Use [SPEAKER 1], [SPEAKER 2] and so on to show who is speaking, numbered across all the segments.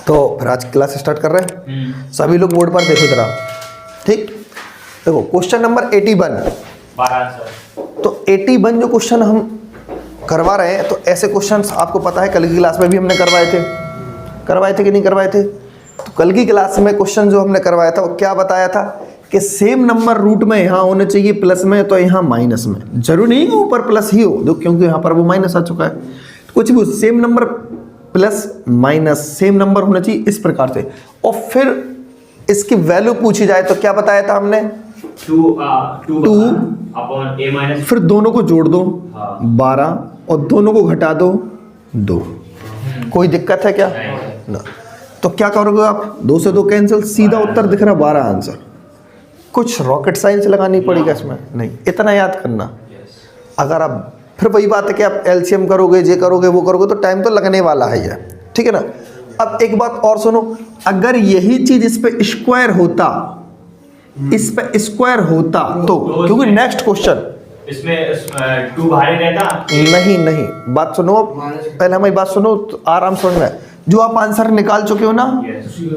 [SPEAKER 1] तो फिर आज क्लास स्टार्ट कर रहे हैं। सभी लोग बोर्ड पर देखो जरा, ठीक। देखो क्वेश्चन नंबर 81, तो 81 जो क्वेश्चन हम करवा रहे हैं, तो ऐसे क्वेश्चंस आपको पता है कल की क्लास में भी हमने करवाए थे कि नहीं करवाए थे। तो कल की क्लास में क्वेश्चन जो हमने करवाया था वो क्या बताया था कि सेम नंबर रूट में यहाँ होने चाहिए प्लस में, तो यहाँ माइनस में। जरूरी नहीं है ऊपर प्लस ही हो, जो क्योंकि यहाँ पर वो माइनस आ चुका है। तो कुछ भी same number plus minus same number होना चाहिए इस प्रकार से। और फिर इसकी वैल्यू पूछी जाए तो क्या बताया था हमने, 2 अपॉन a माइनस, फिर दोनों को जोड़ दो 12 और दोनों को घटा दो 2। कोई दिक्कत है क्या? ना। तो क्या करोगे आप, 2 से 2 कैंसिल, सीधा उत्तर दिख रहा 12 आंसर। कुछ रॉकेट साइंस लगानी पड़ेगा इसमें नहीं, इतना याद करना। अगर आप फिर वही बात है कि आप एलसीएम करोगे, जे करोगे, वो करोगे, तो टाइम तो लगने वाला है ये, ठीक है ना। अब एक बात और सुनो, अगर यही चीज इस पे स्क्वायर होता, इस पे स्क्वायर होता तो क्योंकि नेक्स्ट क्वेश्चन
[SPEAKER 2] इसमें 2 भारी रहता
[SPEAKER 1] नहीं, बात सुनो पहले, हमारी बात सुनो तो आराम से समझना है। जो आप आंसर निकाल चुके हो ना,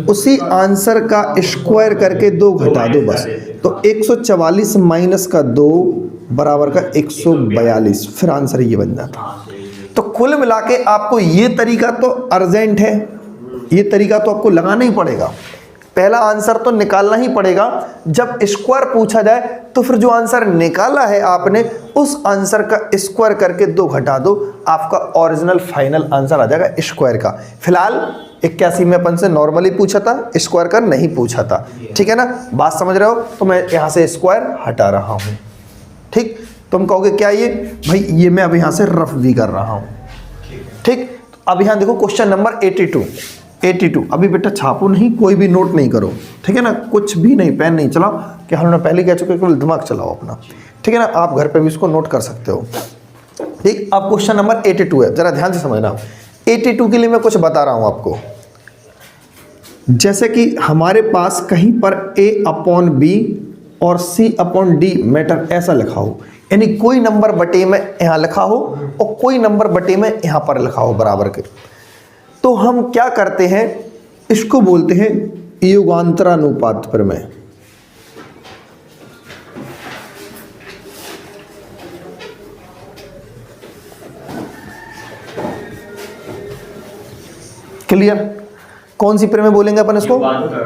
[SPEAKER 1] उसी आंसर का स्क्वायर करके 2 घटा दो बस। तो 144 माइनस का 2 बराबर का 142, फिर आंसर ये बन जाता। तो कुल मिला के आपको ये तरीका तो अर्जेंट है, ये तरीका तो आपको लगाना ही पड़ेगा। पहला आंसर तो निकालना ही पड़ेगा। जब स्क्वायर पूछा जाए तो फिर जो आंसर निकाला है आपने, उस आंसर का स्क्वायर करके 2 घटा दो, आपका ओरिजिनल फाइनल आंसर आ जाएगा स्क्वायर का। फिलहाल 81 में अपन से नॉर्मली पूछा था, स्क्वायर का नहीं पूछा था, ठीक है ना। बात समझ रहे हो? तो मैं यहाँ से स्क्वायर हटा रहा हूँ, ठीक। तुम कहोगे क्या ये भाई, ये मैं अब यहाँ से रफ भी कर रहा हूँ, ठीक। अब यहाँ देखो क्वेश्चन नंबर 82। अभी बेटा छापो नहीं, कोई भी नोट नहीं करो, ठीक है ना। कुछ भी नहीं, पेन नहीं चलाओ, कि हमने पहले कह चुके, केवल दिमाग चलाओ अपना, ठीक है ना। आप घर पे भी इसको नोट कर सकते हो, ठीक। अब क्वेश्चन नंबर 82 है, जरा ध्यान से समझना। 82 के लिए मैं कुछ बता रहा हूँ आपको। जैसे कि हमारे पास कहीं पर a/b और c/d मैटर ऐसा लिखा हो, यानी कोई नंबर बटे में यहाँ लिखा हो और कोई नंबर बटे में यहाँ पर लिखा हो बराबर के, तो हम क्या करते हैं, इसको बोलते हैं युगांतरानुपात प्रमेय। क्लियर? कौन सी प्रमेय बोलेंगे अपन इसको?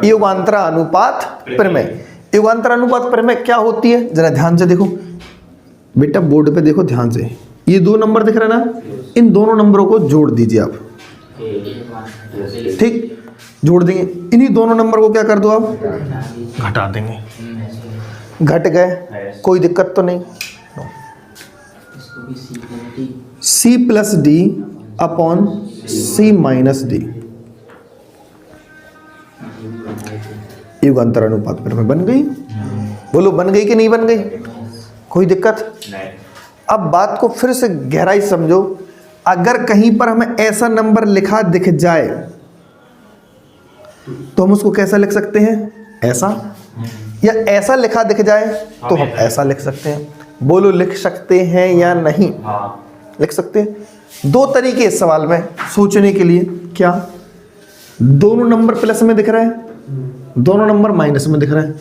[SPEAKER 1] युगांतरानुपात प्रमेय। युगांतरानुपात प्रमेय क्या होती है, जरा ध्यान से देखो बेटा, बोर्ड पे देखो ध्यान से। ये 2 नंबर दिख रहा है ना, इन दोनों नंबरों को जोड़ दीजिए आप, ठीक। जोड़ देंगे, इन्हीं दोनों नंबर को क्या कर दो आप, घटा देंगे। घट गए, कोई दिक्कत तो नहीं। c+d upon c minus D, युगांतर अनुपात पर बन गई। बोलो बन गई कि नहीं बन गई? कोई दिक्कत? अब बात को फिर से गहराई समझो। अगर कहीं पर हमें ऐसा नंबर लिखा दिख जाए तो हम उसको कैसा लिख सकते हैं, ऐसा, या ऐसा लिखा दिख जाए तो हम ऐसा लिख सकते हैं। बोलो लिख सकते हैं या नहीं? लिख सकते हैं। 2 तरीके इस सवाल में सोचने के लिए। क्या? दोनों नंबर प्लस में दिख रहा है, दोनों नंबर माइनस में दिख रहा है,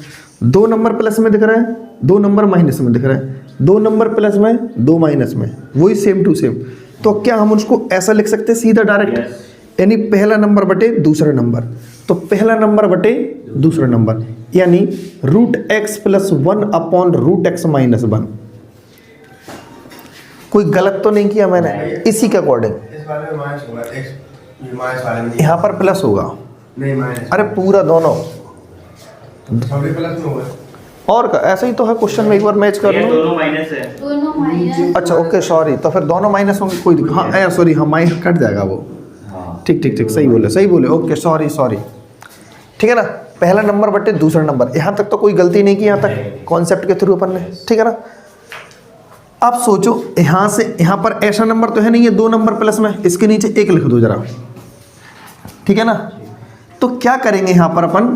[SPEAKER 1] 2 नंबर प्लस में दिख रहा है, 2 नंबर माइनस में दिख रहा है, 2 नंबर प्लस में, 2 माइनस में, वही सेम टू सेम। तो क्या हम उसको ऐसा लिख सकते हैं सीधा डायरेक्ट, यानी पहला नंबर बटे दूसरा नंबर। तो पहला नंबर बटे दूसरा नंबर, यानी √x + 1 अपॉन √x - 1। कोई गलत तो नहीं किया मैंने? इसी के अकॉर्डिंग यहाँ पर प्लस होगा, अरे पूरा दोनों और का ऐसा ही तो है क्वेश्चन में। एक बार मैच कर लो,
[SPEAKER 2] दोनों माइनस है।
[SPEAKER 1] अच्छा ओके सॉरी, तो फिर दोनों माइनस होंगे, कोई हाँ सॉरी, हाँ माइनस कट जाएगा वो, ठीक सही बोले, ओके सॉरी, ठीक है ना। पहला नंबर बटे दूसरा नंबर, यहाँ तक तो कोई गलती नहीं की, यहाँ तक कॉन्सेप्ट के थ्रू अपन ने, ठीक है ना। अब सोचो यहाँ से यहाँ पर ऐसा नंबर तो है नहीं, है 2 नंबर प्लस में, इसके नीचे 1 लिख दो जरा, ठीक है ना। तो क्या करेंगे यहाँ पर अपन,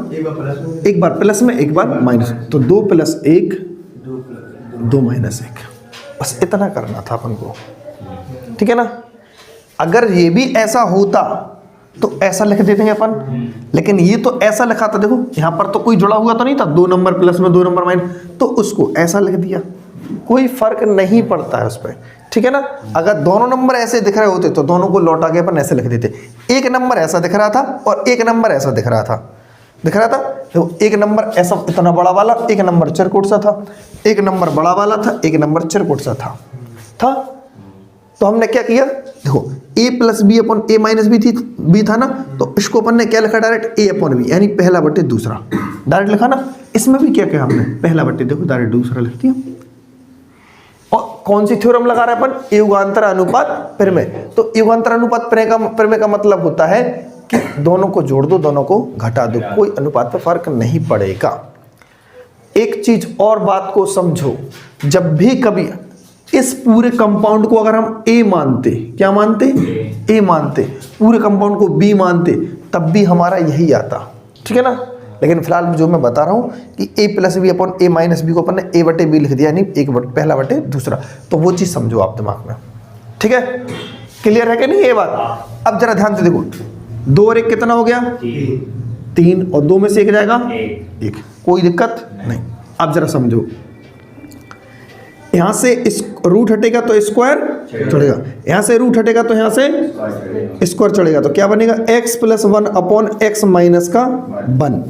[SPEAKER 1] एक बार प्लस में एक बार माइनस, तो 2 + 1 2 - 1, बस इतना करना था अपन को, ठीक है ना। अगर ये भी ऐसा होता तो ऐसा लिख देते हैं अपन। लेकिन ये तो ऐसा लिखा था, देखो यहाँ पर तो कोई जुड़ा हुआ तो नहीं था, 2 नंबर प्लस में 2 नंबर माइनस, तो उसको ऐसा लिख दिया, कोई फर्क नहीं पड़ता है उस पर, ठीक है ना। अगर दोनों नंबर ऐसे दिख रहे होते तो दोनों को लौटा के अपन ऐसे लिख देते। एक नंबर ऐसा दिख रहा था और एक नंबर ऐसा दिख रहा था, तो एक नंबर ऐसा इतना बड़ा वाला, एक नंबर चिरकुट सा था, एक नंबर बड़ा वाला था, एक नंबर चिरकुट सा था। तो हमने क्या किया, देखो a plus B upon A minus B था ना, तो इसको अपन ने क्या लिखा डायरेक्ट, a अपॉन बी, यानी पहला बटे दूसरा डायरेक्ट लिखा ना। इसमें भी क्या किया हमने, पहला बटे देखो डायरेक्ट दूसरा लिख दिया। और कौन सी थ्योरम लगा रहे हैं अपन, युगांतर अनुपात प्रमेय। तो युगांतर अनुपात प्रमेय का मतलब होता है कि दोनों को जोड़ दो, दोनों को घटा दो, कोई अनुपात पर फर्क नहीं पड़ेगा। एक चीज और बात को समझो, जब भी कभी इस पूरे कंपाउंड को अगर हम a मानते, क्या मानते, a मानते, पूरे कंपाउंड को b मानते, तब भी हमारा यही आता, ठीक है ना। लेकिन फिलहाल जो मैं बता रहा हूँ कि a plus B upon A minus B को अपन ने a बटे बी लिख दिया, यानी पहला बटे दूसरा। तो वो चीज़ समझो आप दिमाग में, ठीक है। क्लियर है कि नहीं ये बात। अब जरा ध्यान से देखो, 2 और 1 कितना हो गया, 3, और 2 में से 1 जाएगा 1, कोई दिक्कत नहीं। अब जरा समझो, यहां से इस रूट हटेगा तो स्क्वायर चढ़ेगा, यहां से रूट हटेगा तो यहां से स्क्वायर चढ़ेगा, तो क्या बनेगा, x plus 1 upon x minus का 1।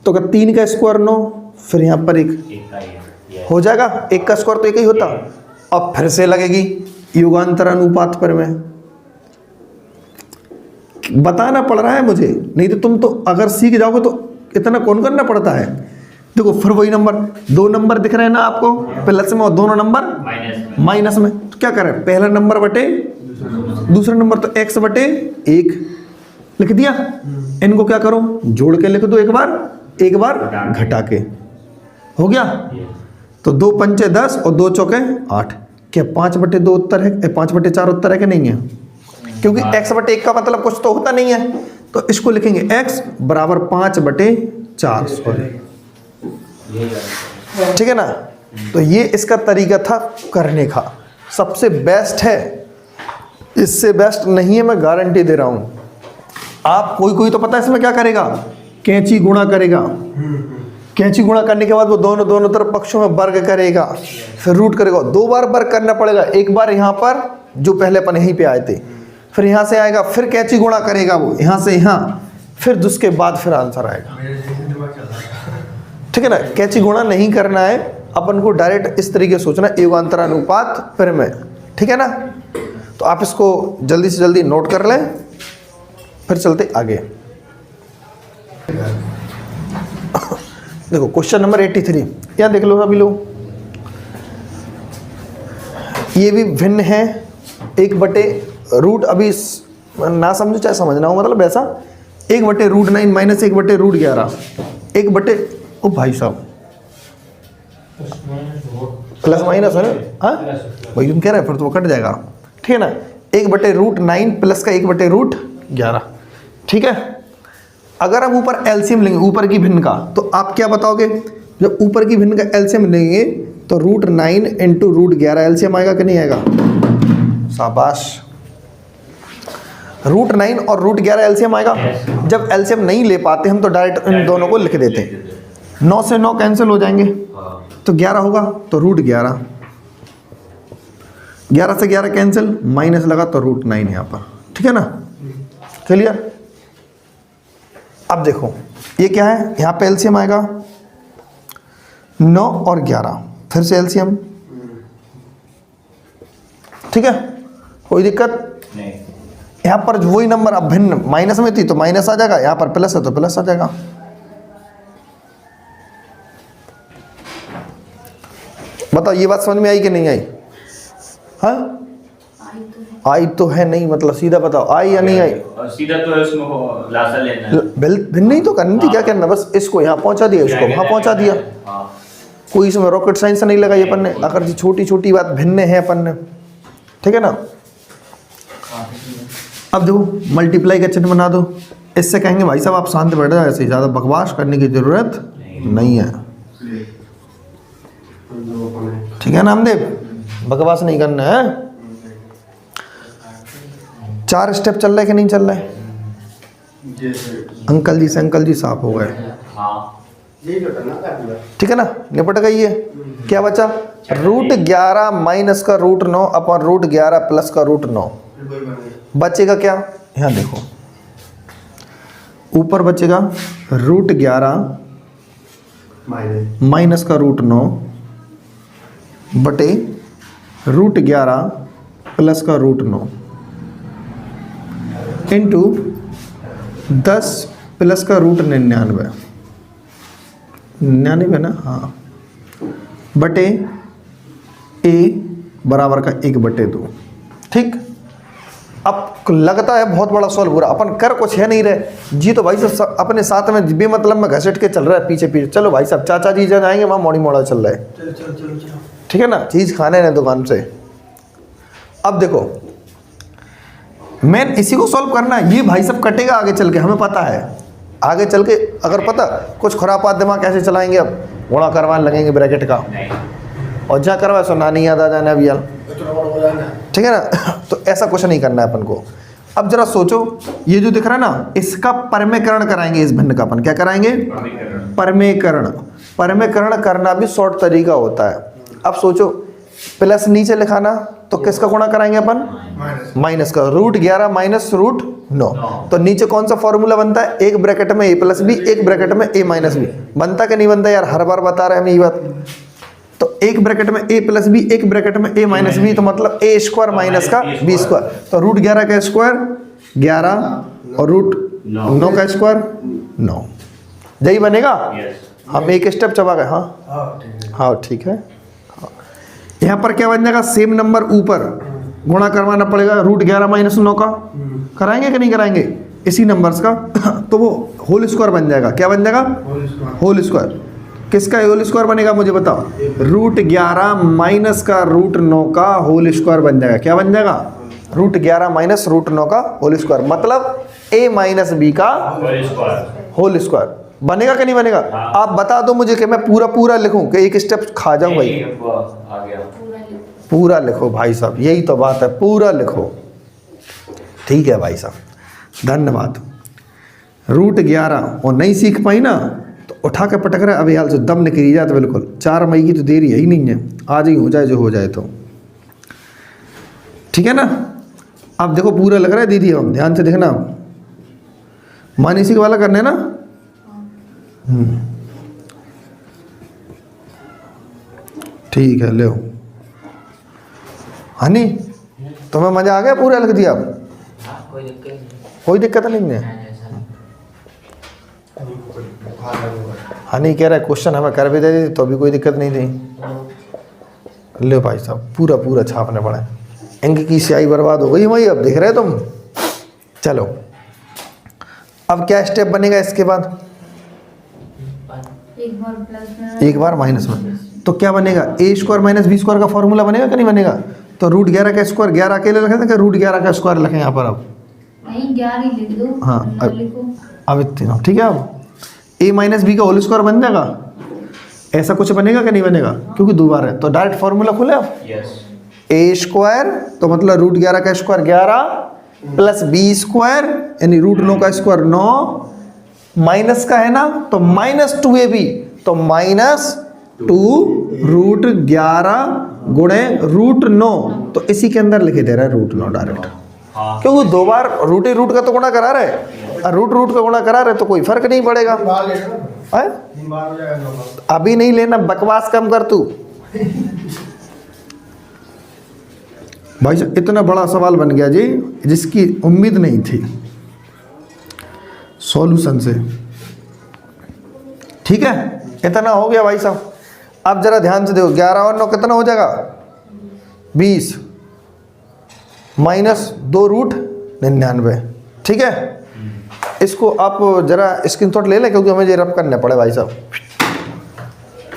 [SPEAKER 1] तो अगर 3 का स्क्वायर 9, फिर यहां पर 1 हो जाएगा, 1 का स्क्वायर तो 1 ही होता। अब फिर से लगेगी युगांतर अनुपात प्रमेय, बताना पड़ रहा है मुझे, नहीं तो तुम तो अगर सीख जाओगे तो इतना कौन करना पड़ता है। देखो फिर वही नंबर, 2 नंबर दिख रहे हैं ना आपको प्लस में और दोनों नंबर माइनस में, तो क्या करें, पहला नंबर बटे दूसरा नंबर, तो x बटे 1 लिख दिया। इनको क्या करो, जोड़ के लिख दो, एक बार घटा के, हो गया। तो 2 पंचे 10 और 2 चौके 8, क्या 5 बटे 2 उत्तर है, 5 बटे 4 उत्तर है कि नहीं है, क्योंकि x बटे 1 का मतलब कुछ तो होता नहीं है। तो इसको लिखेंगे x बराबर 5 बटे 4, सॉरी, ठीक है ना। तो ये इसका तरीका था करने का, सबसे बेस्ट है, इससे बेस्ट नहीं है, मैं गारंटी दे रहा हूं। आप कोई तो पता है इसमें क्या करेगा, कैंची गुणा करेगा, कैंची गुणा करने के बाद वो दोनों तरफ पक्षों में वर्ग करेगा, फिर रूट करेगा, 2 बार वर्ग करना पड़ेगा, एक बार यहां पर जो पहले अपन यहीं पे आए थे, फिर यहां से आएगा, फिर कैंची गुणा करेगा वो यहां से यहां, फिर उसके बाद फिर आंसर आएगा, ठीक है ना। कैंची गुणा नहीं करना है अपन को, डायरेक्ट इस तरीके से सोचना, युगांतर अनुपात प्रमेय, ठीक है ना। तो आप इसको जल्दी से जल्दी नोट कर लें, फिर चलते आगे। देखो क्वेश्चन नंबर 83, यहाँ देख लो अभी लोग, ये भी भिन्न है, 1 बटे रूट, अभी ना समझो चाहे समझना हो, मतलब ऐसा 1 बटे रूट 9 माइनस 1 बटे रूट 11, 1 बटे, ओ भाई साहब प्लस माइनस है ना, हाँ वही तुम कह रहे हैं, फिर तो वो कट जाएगा, ठीक है ना। 1 बटे रूट 9 प्लस का 1 बटे रूट 11, ठीक है। अगर हम ऊपर एलसीएम लेंगे, ऊपर की भिन्न का, तो आप क्या बताओगे, जब ऊपर की भिन्न का एलसीएम लेंगे तो रूट 9 इंटू रूट 11 एलसीएम आएगा कि नहीं आएगा, शाबाश। रूट 9 और रूट 11 एलसीएम आएगा। जब एलसीएम नहीं ले पाते हम तो डायरेक्ट इन दोनों को लिख देते हैं, 9 से 9 कैंसिल हो जाएंगे, तो 11 होगा, तो रूट 11, 11 से 11 कैंसिल, माइनस लगा तो रूट 9 यहाँ पर, ठीक है ना, क्लियर। अब देखो ये क्या है, यहाँ पे एलसीएम आएगा 9 और 11, फिर से एलसीएम, ठीक है, कोई दिक्कत
[SPEAKER 2] नहीं।
[SPEAKER 1] यहाँ पर वही नंबर, अब भिन्न माइनस में थी तो माइनस आ जाएगा, यहाँ पर प्लस है तो प्लस आ जाएगा। बताओ ये बात समझ में आई कि नहीं आई, हाँ आई तो है, नहीं मतलब सीधा बताओ आई या नहीं आई,
[SPEAKER 2] सीधा तो है, उसमें लासा लेना है,
[SPEAKER 1] भिन्न नहीं तो करनी थी, क्या करना, बस इसको यहाँ पहुंचा दिया, इसको वहाँ पहुंचा दिया, कोई इसमें रॉकेट साइंस नहीं लगाई अपन ने, अगर जी छोटी छोटी बात भिन्न है अपन ने, ठीक है ना। अब देखो मल्टीप्लाई का चिन्ह बना दो, इससे कहेंगे भाई साहब आप शांत बैठ जाओ, ऐसे ज़्यादा बकवास करने की ज़रूरत नहीं है, ठीक है नामदेव, बकवास नहीं करना है। 4 स्टेप चल रहा है कि नहीं चल रहा है, अंकल जी साफ हो गए।
[SPEAKER 2] हाँ
[SPEAKER 1] ठीक है ना, निपट गई है। क्या बचा? √11 माइनस का √9 अपन √11 प्लस का √9 बचेगा क्या? यहाँ देखो, ऊपर बचेगा √11 माइनस का √9 बटे √11 प्लस का √9 इंटू 10 प्लस का √99 99 ना, हाँ, बटे a बराबर का 1/2। ठीक, अब लगता है बहुत बड़ा सॉल्व हो रहा, अपन कर कुछ है नहीं रहे जी। तो भाई साहब अपने साथ में बेमतलब में घसीट के चल रहा है पीछे पीछे। चलो भाई साहब, चाचा जी जब आएंगे वहाँ मोड़ी मोड़ा चल रहा है। ठीक है ना, चीज़ खाने ने दुकान से। अब देखो, मैं इसी को सॉल्व करना है। ये भाई साहब कटेगा आगे चल के, हमें पता है। आगे चल के अगर पता कुछ खुरापात दिमाग कैसे चलाएंगे, अब गुणा करवाने लगेंगे ब्रैकेट का, और जहाँ करवाए सो नानी याद आ जाना अभी यार। ठीक है ना, तो ऐसा कुछ नहीं करना है अपन को। अब जरा सोचो, ये जो दिख रहा है ना, इसका परमेकरण कराएंगे। इस भिन्न का अपन क्या कराएंगे? परमेकरण करना भी शॉर्ट तरीका होता है। अब सोचो, प्लस नीचे लिखाना तो किसका गुणा कराएंगे अपन? माइनस का। √11 माइनस √9, तो नीचे कौन सा फॉर्मूला बनता है? एक ब्रैकेट में a प्लस बी, एक ब्रैकेट में a माइनस बी। बनता कि नहीं बनता यार? हर बार बता रहे हैं हम ये बात। तो एक ब्रैकेट में a प्लस बी, एक ब्रैकेट में a माइनस बी, तो मतलब a² माइनस का b²। तो √11 का स्क्वायर 11 और √9 का स्क्वायर 9। यही बनेगा। हम एक स्टेप चबा गए। हाँ ठीक है। यहाँ पर क्या बन जाएगा? सेम नंबर ऊपर गुणा करवाना पड़ेगा √11 माइनस 9 का। कराएंगे कि नहीं कराएंगे? इसी नंबर्स का तो वो होल स्क्वायर बन जाएगा। क्या बन जाएगा? Whole square. किसका होल स्क्वायर बनेगा मुझे बताओ? √11 माइनस का √9 का होल स्क्वायर बन जाएगा। क्या बन जाएगा? √11 माइनस √9 का होल स्क्वायर, मतलब a माइनस बी का होल स्क्वायर। बनेगा कि नहीं बनेगा? आप बता दो मुझे कि मैं पूरा लिखूं कि एक स्टेप खा जाऊं भाई? पूरा लिखो भाई साहब, यही तो बात है, पूरा लिखो। ठीक है भाई साहब, धन्यवाद। √11 और नहीं सीख पाई ना तो उठा के पटक रहे, अभी हाल से दम निकली जाए तो बिल्कुल। 4 मई की तो देरी है ही नहीं है, आज ही हो जाए जो हो जाए तो। ठीक है ना, अब देखो पूरा लग रहा है दीदी, हम ध्यान से देखना। मानसी वाला करना है ना? ठीक है, ले हनी, तुम्हें मजा आ गया? पूरा लिख दिया अब? कोई दिक्कत नहीं है। हनी कह रहा है क्वेश्चन हमें कर भी दे दी तो भी कोई दिक्कत नहीं थी। ले भाई साहब, पूरा छापने पड़े। इंक की स्याही बर्बाद हो गई वही, अब देख रहे तुम। चलो, अब क्या स्टेप बनेगा इसके बाद? एक बार माइनस में, तो क्या बनेगा? a² माइनस b² का फॉर्मूला बनेगा कि नहीं बनेगा? तो √11 का स्क्वायर 11 अकेले रखे थे, √11 का स्क्वायर लिखें यहाँ पर। अब
[SPEAKER 3] नहीं, 11 ही लिख दो।
[SPEAKER 1] हाँ, अब इतना ठीक है। अब a माइनस बी का होल स्क्वायर बन जाएगा। ऐसा कुछ बनेगा कि नहीं बनेगा? क्योंकि दो बार है तो डायरेक्ट फॉर्मूला खुले। अब a² तो मतलब √11 का स्क्वायर 11 प्लस b² यानी √9 का स्क्वायर 9, माइनस का है ना तो -2ab, तो -2 √11 गुणे √9, तो इसी के अंदर लिखे दे रहा है √9 डायरेक्ट। क्योंकि दो बार √रूट का तो गुणा करा रहे, √रूट का गुणा करा रहे तो कोई फर्क नहीं पड़ेगा। अभी नहीं लेना, बकवास कम कर तू। भाई साहब इतना बड़ा सवाल बन गया जी, जिसकी उम्मीद नहीं थी सॉल्यूशन से। ठीक है, इतना हो गया भाई साहब। अब जरा ध्यान से देखो, 11 और 9 कितना हो जाएगा? 20 माइनस 2√99। ठीक है, इसको आप जरा स्क्रीनशॉट ले लें क्योंकि हमें ये रब करने पड़े भाई साहब।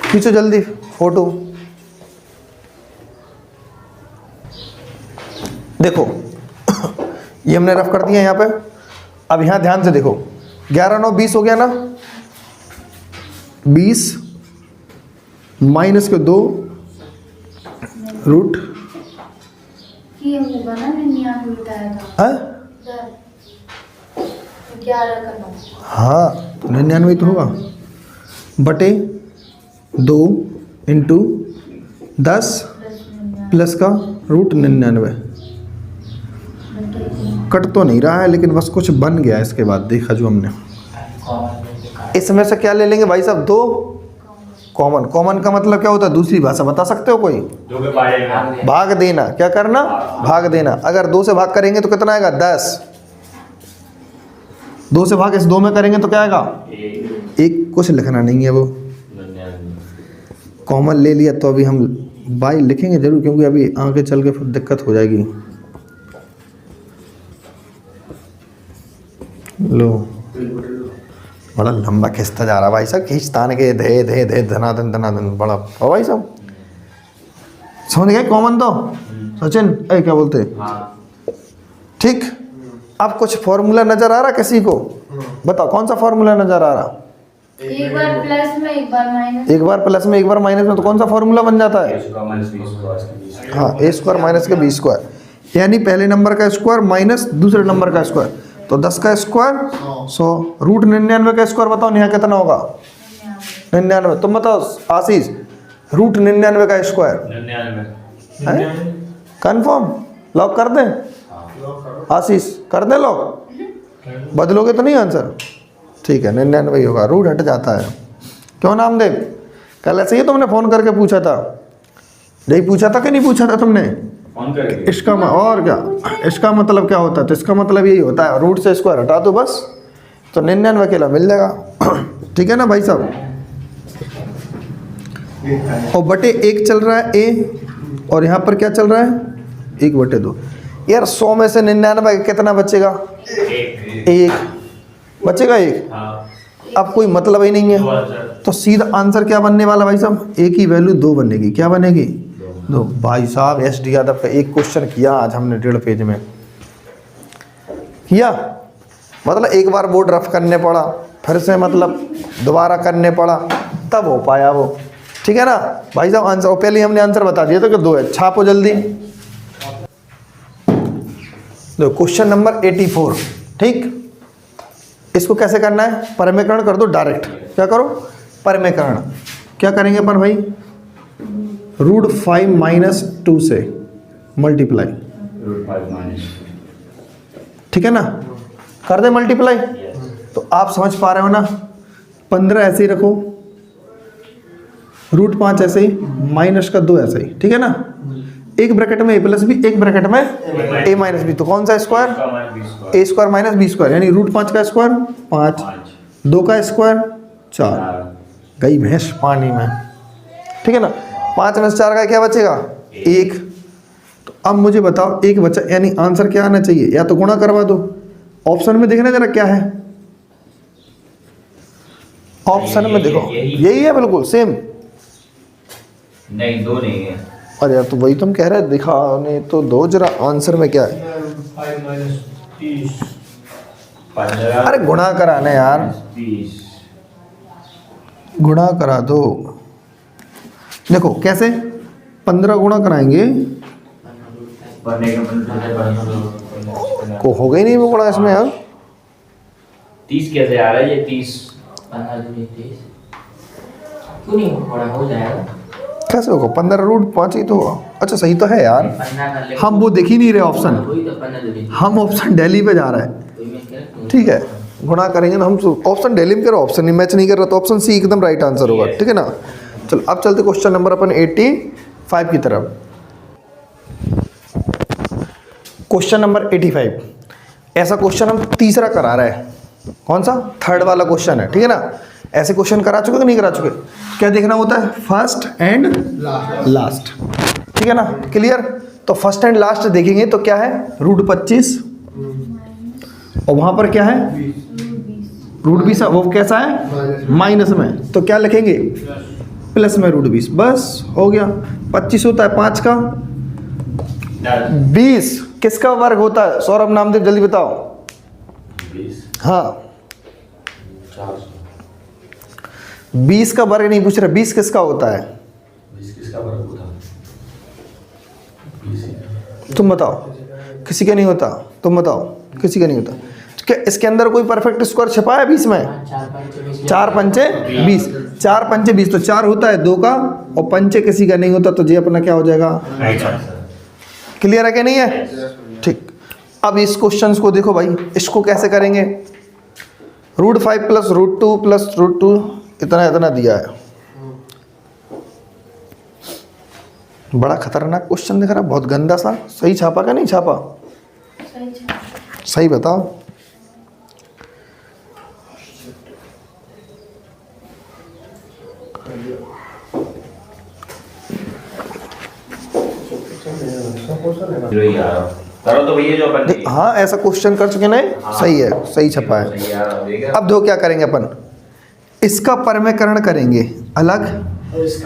[SPEAKER 1] खींचो जल्दी फोटो। देखो ये हमने रफ कर दिया यहाँ पे। अब यहाँ ध्यान से देखो, 11 9 20 हो गया ना। 20 माइनस के 2 रूट
[SPEAKER 3] ये होगा ना, मैंने यहाँ पे बताया था। 11 का 9
[SPEAKER 1] हाँ तो 99 तो होगा बटे 2 इंटू 10 प्लस का रूट 99। कट तो नहीं रहा है लेकिन बस कुछ बन गया इसके बाद देखा जो हमने। इसमें से क्या ले लेंगे भाई साहब? 2 कॉमन। कॉमन का मतलब क्या होता है? दूसरी भाषा बता सकते हो कोई?
[SPEAKER 2] 2 के बारे में
[SPEAKER 1] भाग देना। क्या करना? भाग देना। अगर 2 से भाग करेंगे तो कितना आएगा? 10। 2 से भाग इस 2 में करेंगे तो क्या आएगा? 1। कुछ लिखना नहीं है वो, कॉमन ले लिया तो अभी हम बाई लिखेंगे जरूर क्योंकि अभी आगे चल के फिर दिक्कत हो जाएगी। लो बड़ा लंबा खिंचता जा रहा भाई साहब, खींचतान के धे धे धे धनाधन धनाधन बड़ा हो भाई साहब। समझ गए? कॉमन तो सचिन ऐ क्या बोलते? ठीक। अब कुछ फॉर्मूला नजर आ रहा किसी को? बताओ कौन सा फॉर्मूला नजर आ रहा?
[SPEAKER 3] एक बार प्लस में एक बार माइनस।
[SPEAKER 1] एक बार प्लस में एक बार माइनस में तो कौन सा फॉर्मूला बन जाता है? हाँ a स्क्वायर माइनस के b स्क्वायर, यानी पहले नंबर का स्क्वायर माइनस दूसरे नंबर का स्क्वायर। तो 10 का स्क्वायर 100 रूट 99 का स्क्वायर बताओ यहाँ कितना होगा? 99। तुम बताओ आशीष, रूट 99 का स्क्वायर
[SPEAKER 2] 99
[SPEAKER 1] कंफर्म? लॉक कर दें? आशीष कर दें लॉक? बदलोगे तो नहीं आंसर? ठीक है 99 ही होगा, रूट हट जाता है। क्यों नामदेव? कल ऐसे ही तुमने फ़ोन करके पूछा था, यही पूछा था कि नहीं पूछा था तुमने?
[SPEAKER 2] फोन करके
[SPEAKER 1] इसका और क्या, इसका मतलब क्या होता है? तो इसका मतलब यही होता है रूट से स्क्वायर हटा दो बस, तो 99 अकेला मिल जाएगा। ठीक है ना भाई साहब? और बटे 1 चल रहा है a, और यहाँ पर क्या चल रहा है? 1 बटे 2। यार 100 में से 99 कितना बचेगा? 1 बचेगा। 1
[SPEAKER 2] हाँ
[SPEAKER 1] अब कोई मतलब ही नहीं है,
[SPEAKER 2] 2000
[SPEAKER 1] तो सीधा आंसर क्या बनने वाला भाई साहब? a की वैल्यू 2 बनेगी। क्या बनेगी? 2। भाई साहब SD यादव का एक क्वेश्चन किया आज हमने 1.5 पेज में किया, मतलब एक बार बोर्ड रफ करने पड़ा, फिर से मतलब दोबारा करने पड़ा, तब हो पाया वो। ठीक है ना भाई साहब? आंसर और पहले हमने आंसर बता दिया था कि 2 है। छापो जल्दी। देखो क्वेश्चन नंबर 84। ठीक, इसको कैसे करना है? परिमेयकरण कर दो डायरेक्ट। क्या करो? परिमेयकरण। क्या करेंगे अपन भाई? रूट 5 माइनस 2 से मल्टीप्लाई। ठीक है ना? कर दे मल्टीप्लाई। तो आप समझ पा रहे हो ना? 15 ऐसे ही रखो, रूट 5 ऐसे ही, माइनस का 2 ऐसे ही। ठीक है ना? एक ब्रैकेट में a प्लस बी, एक ब्रैकेट में a माइनस बी। तो कौन सा square? a square minus b square, यानी रूट 5 का स्क्वायर 5, 2 का स्क्वायर 4। गई भैंस पानी में। ठीक है ना? 5 में से 4 का क्या बचेगा? 1। तो अब मुझे बताओ 1 बचा, यानी आंसर क्या आना चाहिए? या तो गुणा करवा दो। ऑप्शन में देखना जरा क्या है। ऑप्शन में देखो यही है, बिल्कुल सेम।
[SPEAKER 2] नहीं 2 नहीं है।
[SPEAKER 1] अरे यार तो वही तुम कह रहे दिखा नहीं तो दो जरा आंसर में क्या है।
[SPEAKER 2] 15
[SPEAKER 1] अरे गुणा कराना यार,
[SPEAKER 2] 20
[SPEAKER 1] गुणा करा दो। देखो कैसे 15 गुणा कराएंगे
[SPEAKER 2] पढ़ने का मतलब
[SPEAKER 1] को हो गई नहीं वो गुणा इसमें यार।
[SPEAKER 2] 30 कैसे आ रहा है? ये 30
[SPEAKER 4] क्यों नहीं हो जाएगा?
[SPEAKER 1] कैसे होगा? 15 रूट 5 ही तो होगा। अच्छा सही तो है यार, हम वो देख ही नहीं रहे ऑप्शन, हम ऑप्शन दिल्ली पे जा रहा है। ठीक है गुणा करेंगे ना हम, ऑप्शन दिल्ली में करो, ऑप्शन नहीं मैच नहीं कर रहा, तो ऑप्शन सी एकदम राइट आंसर होगा। ठीक है ना? चलो अब चलते क्वेश्चन नंबर अपन 85 की तरफ। क्वेश्चन नंबर 85, ऐसा क्वेश्चन हम तीसरा करा रहे हैं। कौन सा? थर्ड वाला क्वेश्चन है। ठीक है ना? ऐसे क्वेश्चन करा चुके कि नहीं करा चुके? क्या देखना होता है? First and last. ठीक है ना? क्लियर? तो फर्स्ट एंड लास्ट देखेंगे तो क्या है? रूट 25, और वहां पर क्या है? रूट 20। वो कैसा है? माइनस में। तो क्या लिखेंगे? प्लस में रूट 20। बस हो गया। 25 होता है 5 का, 20 किसका वर्ग होता है? सौरभ नामदेव जल्दी बताओ।
[SPEAKER 2] 20
[SPEAKER 1] हाँ 20 का वर्ग नहीं पूछ रहा, 20 किसका होता है?
[SPEAKER 2] 20 किसका वर्ग होता है?
[SPEAKER 1] तुम बताओ। किसी का नहीं होता। तुम बताओ। किसी का नहीं होता। क्या इसके अंदर कोई परफेक्ट स्क्वायर छिपा है 20 में? 4 पंचे 20, 4 पंचे 20, तो 4 होता है 2 का और पंचे किसी का नहीं होता, तो ये अपना क्या हो जाएगा? क्लियर है कि नहीं है? ठीक। अब इस क्वेश्चन को देखो भाई, इसको कैसे करेंगे? √5 + √2 + √2 इतना इतना दिया है। बड़ा खतरनाक क्वेश्चन दिख रहा है, बहुत गंदा सा। सही छापा का नहीं छापा? सही बताओ।
[SPEAKER 2] करो तो भैया जो अपन
[SPEAKER 1] हाँ ऐसा क्वेश्चन कर चुके ना, सही है, सही छपा है।
[SPEAKER 2] सही है।
[SPEAKER 1] अब दो क्या करेंगे अपन, इसका परमेकरण करेंगे अलग,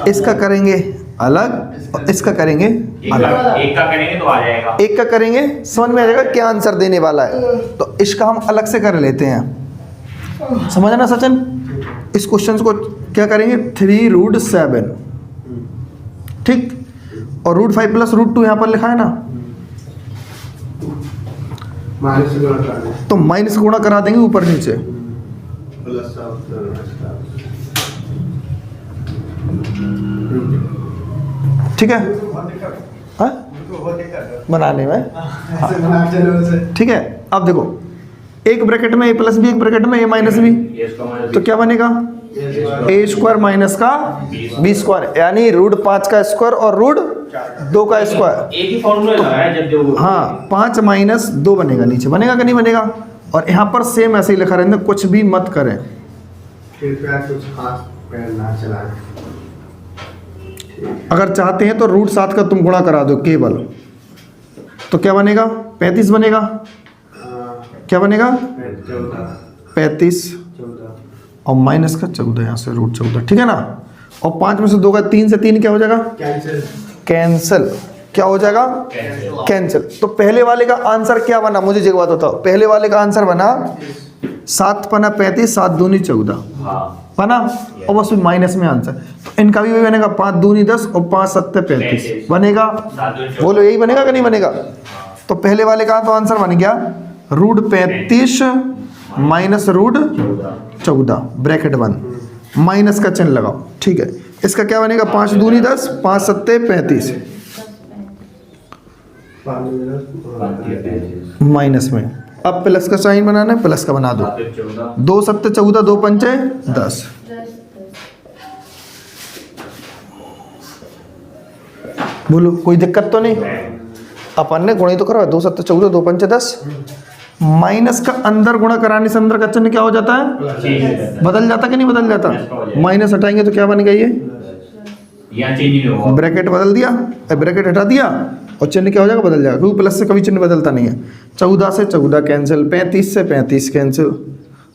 [SPEAKER 1] इसका करेंगे अलग और इसका करेंगे अलग।
[SPEAKER 2] एक का करेंगे तो आ जाएगा,
[SPEAKER 1] एक का करेंगे, समझ में आ जाएगा क्या आंसर देने वाला है। तो इसका हम अलग से कर लेते हैं, समझना सचिन। इस क्वेश्चन को क्या करेंगे, 3√7, ठीक, और √5 + √2 यहाँ पर लिखा है ना, तो माइनस गुणा करा देंगे ऊपर नीचे। ठीक है, हाँ बनाने में, ठीक है। अब देखो, एक ब्रैकेट में a+ भी, एक ब्रैकेट में a- भी, तो क्या बनेगा? a² माइनस का b², यानी √5 का स्क्वायर और √2 का स्क्वायर।
[SPEAKER 2] एक ही फॉर्मूला लगा है जब जो
[SPEAKER 1] हाँ, 5 - 2 बनेगा नीचे, बनेगा कि नहीं बनेगा? और यहाँ पर सेम ऐसे ही लिखा रहेंगे, कुछ भी मत करें।
[SPEAKER 5] कृपया कुछ हाथ पैर ना चलाएं।
[SPEAKER 1] अगर चाहते हैं तो √7 का तुम गुणा करा दो केवल, तो क्या बनेगा? 35 बनेगा। क्या बनेगा? 35 और माइनस का 14, यहाँ से √14, ठीक है ना। और 5 में से 2 का 3 से 3 क्या हो जाएगा? कैंसिल। क्या हो जाएगा? कैंसिल। तो पहले वाले का आंसर क्या बना, मुझे एक बात बताओ। पहले वाले का आंसर बना 7 पना 35, 7 दूनी 14 बना, और बस माइनस में आंसर। तो इनका भी वही बनेगा, 5 दूनी 10 और 5 7 35 बनेगा। बोलो यही बनेगा कि नहीं बनेगा? तो पहले वाले का तो आंसर बन गया √35 माइनस √14 ब्रैकेट बंद, माइनस का चिन्ह लगाओ, ठीक है। इसका क्या बनेगा? 5 दूनी 10, 5 7 35 माइनस में। अब प्लस का साइन बनाना है, प्लस का बना दो। 2 7 14, 2 पंचे 10। बोलो कोई दिक्कत तो नहीं? अपन ने गुणा ही तो करा, 2 7 14, 2 पंचे 10। माइनस का अंदर गुणा कराने से अंदर का चिन्ह क्या हो जाता है? बदल जाता कि नहीं बदल जाता? माइनस हटाएंगे तो क्या बनेगा? ये ब्रैकेट बदल दिया, ब्रैकेट हटा दिया और चिन्ह क्या हो जाएगा? बदल जाएगा, क्योंकि प्लस से कभी चिन्ह बदलता नहीं है। 14 से 14 कैंसिल, 35 से 35 कैंसिल,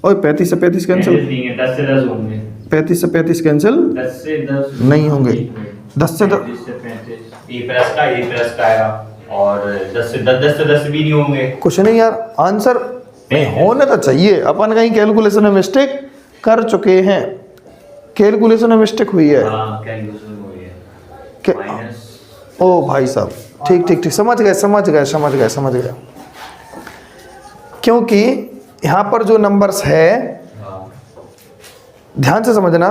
[SPEAKER 1] और 35 से 35 कैंसिल,
[SPEAKER 2] 10 से 10 होंगे,
[SPEAKER 1] 35 से 35 कैंसिल
[SPEAKER 2] 10 से 10
[SPEAKER 1] नहीं होंगे, 10 से 10
[SPEAKER 2] ये प्लस का आएगा, और 10 से 10 भी नहीं होंगे।
[SPEAKER 1] कुछ नहीं यार, आंसर होने तो चाहिए। अपन कहीं कैलकुलेशन में मिस्टेक कर चुके हैं, कैलकुलेशन में मिस्टेक हुई है।
[SPEAKER 2] कैलकुलेशन हुई है
[SPEAKER 1] क्या?
[SPEAKER 2] माइनस।
[SPEAKER 1] ओ भाई साहब, ठीक ठीक ठीक, समझ गए। क्योंकि यहाँ पर जो नंबर्स है, ध्यान से समझना,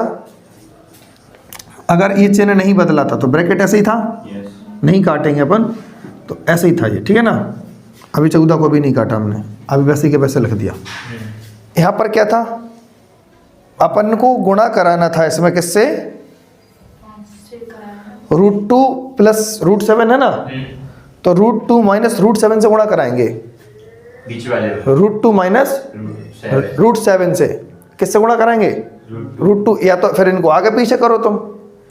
[SPEAKER 1] अगर ये चिन्ह नहीं बदला था तो ब्रैकेट ऐसे ही था, नहीं काटेंगे अपन, तो ऐसे ही था ये, ठीक है ना। अभी 14 को भी नहीं काटा हमने, अभी वैसे के वैसे लिख दिया। यहाँ पर क्या था, अपन को गुणा कराना था इसमें किससे? √2 + √7 है ना, तो √2 माइनस √7 से गुणा कराएंगे।
[SPEAKER 2] बीच वाले
[SPEAKER 1] √2 माइनस √7 से किससे गुणा कराएंगे? √2, या तो फिर इनको आगे पीछे करो तुम,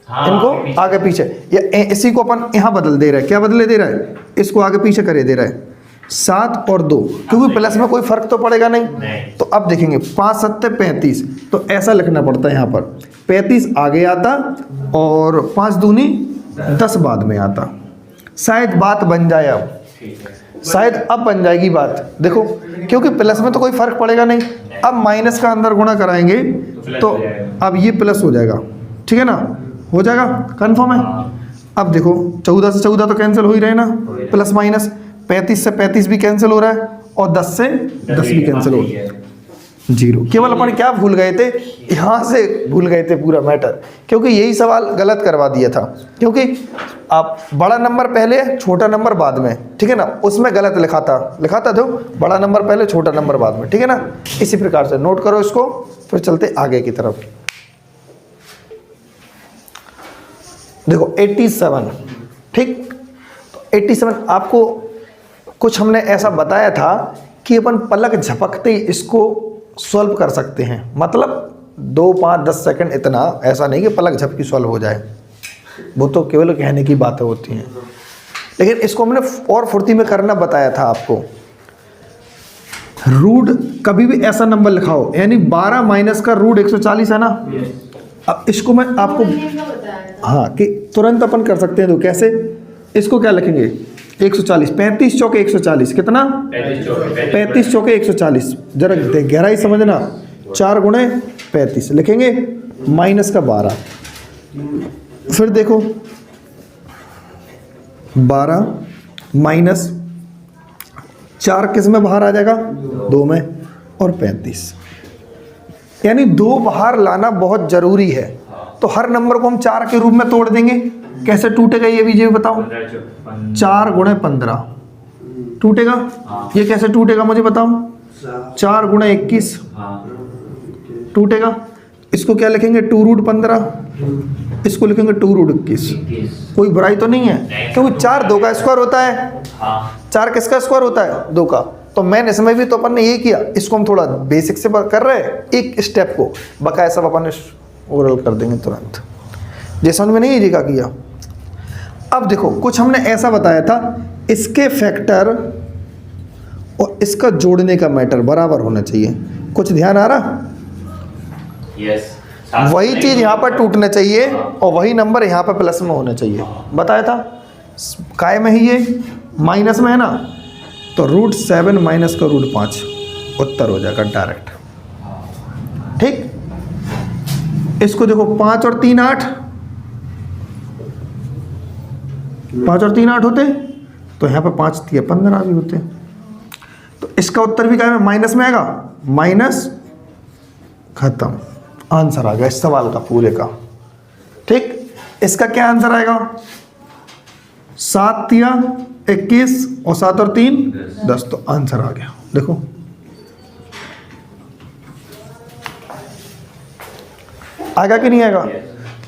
[SPEAKER 1] इनको आगे पीछे, या इसी को अपन यहाँ बदल दे रहे हैं। क्या बदले दे रहा है? इसको आगे पीछे करे दे रहा है, 7 और 2, क्योंकि प्लस में कोई फर्क तो पड़ेगा नहीं। तो अब देखेंगे 5 7 35, तो ऐसा लिखना पड़ता है यहाँ पर, 35 आगे आता और 5 दूनी 10 बाद में आता। शायद बात बन जाए, अब शायद अब बन जाएगी बात, देखो, क्योंकि प्लस में तो कोई फर्क पड़ेगा नहीं। अब माइनस का अंदर गुणा कराएंगे तो अब ये प्लस हो जाएगा, ठीक है ना, हो जाएगा, कंफर्म है। अब देखो 14 से 14 तो कैंसिल हो ही रहे ना, प्लस माइनस, 35 से 35 भी कैंसिल हो रहा है, और 10 से 10 भी कैंसिल हो गया, 0। केवल अपन क्या भूल गए थे, यहाँ से भूल गए थे पूरा मैटर, क्योंकि यही सवाल गलत करवा दिया था, क्योंकि आप बड़ा नंबर पहले छोटा नंबर बाद में, ठीक है ना, उसमें गलत लिखा था तो बड़ा नंबर पहले छोटा नंबर बाद में, ठीक है ना। इसी प्रकार से नोट करो इसको, फिर चलते आगे की तरफ। देखो 87, ठीक, तो 87 आपको कुछ हमने ऐसा बताया था कि अपन पलक झपकते ही इसको सॉल्व कर सकते हैं, मतलब 2, 5, 10 सेकंड, इतना ऐसा नहीं कि पलक झपकी सॉल्व हो जाए, वो तो केवल कहने की बातें होती हैं, लेकिन इसको हमने और फुर्ती में करना बताया था आपको। रूट कभी भी ऐसा नंबर लिखाओ, यानी 12 माइनस का रूट 140 है ना। अब इसको मैं आपको हाँ कि तुरंत अपन कर सकते हैं, तो कैसे, इसको क्या लिखेंगे, 140, 35 चौके 140, कितना, 35 चौके 140, जरा गहराई समझना, 4 गुणे 35 लिखेंगे, माइनस का 12, फिर देखो 12 माइनस 4 किस में बाहर आ जाएगा, 2 में, और 35, यानी 2 बाहर लाना बहुत जरूरी है। तो हर नंबर को हम 4 के रूप में तोड़ देंगे, कैसे टूटेगा ये भी बताओ, 4 गुणे 15 टूटेगा, ये कैसे टूटेगा मुझे बताओ, 4 गुणे 21 टूटेगा। इसको क्या लिखेंगे, 2 रूट 15, इसको लिखेंगे 2 रूट 21। कोई बुराई तो नहीं है, क्योंकि 4 2 का स्क्वायर होता है, 4 किसका स्क्वायर होता है, 2 का। तो मैन इसमें भी तो अपन ने यही किया, इसको हम थोड़ा बेसिक से कर रहे हैं, एक स्टेप को बकाया सब अपन ओरल कर देंगे तुरंत, जैसे समझ में नहीं ये का किया। अब देखो कुछ हमने ऐसा बताया था, इसके फैक्टर और इसका जोड़ने का मैटर बराबर होना चाहिए, कुछ ध्यान आ रहा,
[SPEAKER 2] यस,
[SPEAKER 1] वही चीज यहाँ पर टूटना चाहिए और वही नंबर यहाँ पर प्लस में होना चाहिए, बताया था। काय में ही ये माइनस में है ना, तो रूट 7 माइनस का रूट 5 उत्तर हो जाएगा डायरेक्ट, ठीक। इसको देखो 5 और 3 8, 5 और 3 8 होते, तो यहाँ पे 5 3 15 भी होते, तो इसका उत्तर भी क्या है, माइनस में आएगा, माइनस, खत्म, आंसर आ गया इस सवाल का पूरे का, ठीक। इसका क्या आंसर आएगा, 7 3 21 और 7 और 3 10, तो आंसर आ गया। देखो आएगा कि नहीं आएगा,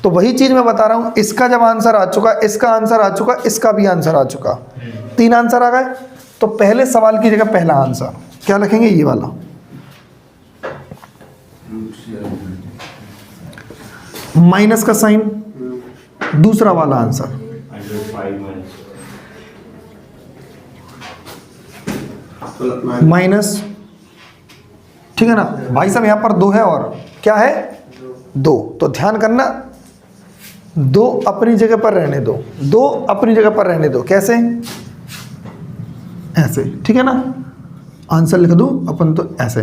[SPEAKER 1] तो वही चीज मैं बता रहा हूं, इसका जब आंसर आ चुका, इसका आंसर आ चुका, इसका भी आंसर आ चुका, 3 आंसर आ गए, तो पहले सवाल की जगह पहला आंसर क्या लिखेंगे, ये वाला, माइनस का साइन, दूसरा वाला आंसर, माइनस, ठीक है ना भाई साहब, यहां पर 2 है और क्या है, 2, तो ध्यान करना, 2 अपनी जगह पर रहने दो, 2 अपनी जगह पर रहने दो, कैसे, ऐसे, ठीक है ना, आंसर लिख दो अपन तो ऐसे,